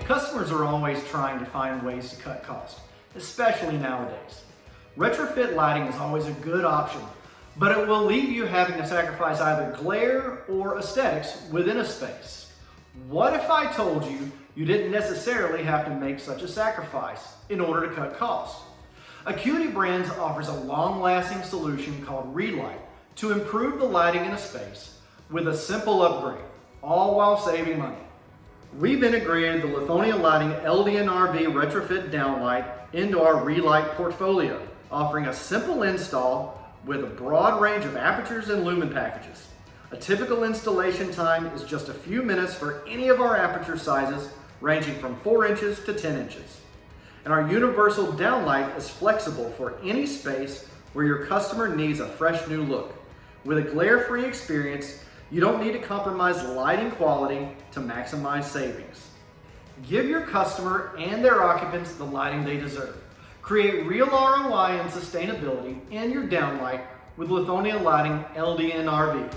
Customers are always trying to find ways to cut costs, especially nowadays. Retrofit lighting is always a good option, but it will leave you having to sacrifice either glare or aesthetics within a space. What if I told you you didn't necessarily have to make such a sacrifice in order to cut costs? Acuity Brands offers a long-lasting solution called Relight to improve the lighting in a space with a simple upgrade, all while saving money. We've integrated the Lithonia Lighting LDNRV Retrofit downlight into our Relight portfolio, offering a simple install with a broad range of apertures and lumen packages. A typical installation time is just a few minutes for any of our aperture sizes, ranging from 4 inches to 10 inches. And our universal downlight is flexible for any space where your customer needs a fresh new look. With a glare-free experience, you don't need to compromise lighting quality to maximize savings. Give your customer and their occupants the lighting they deserve. Create real ROI and sustainability in your downlight with Lithonia Lighting LDNRV.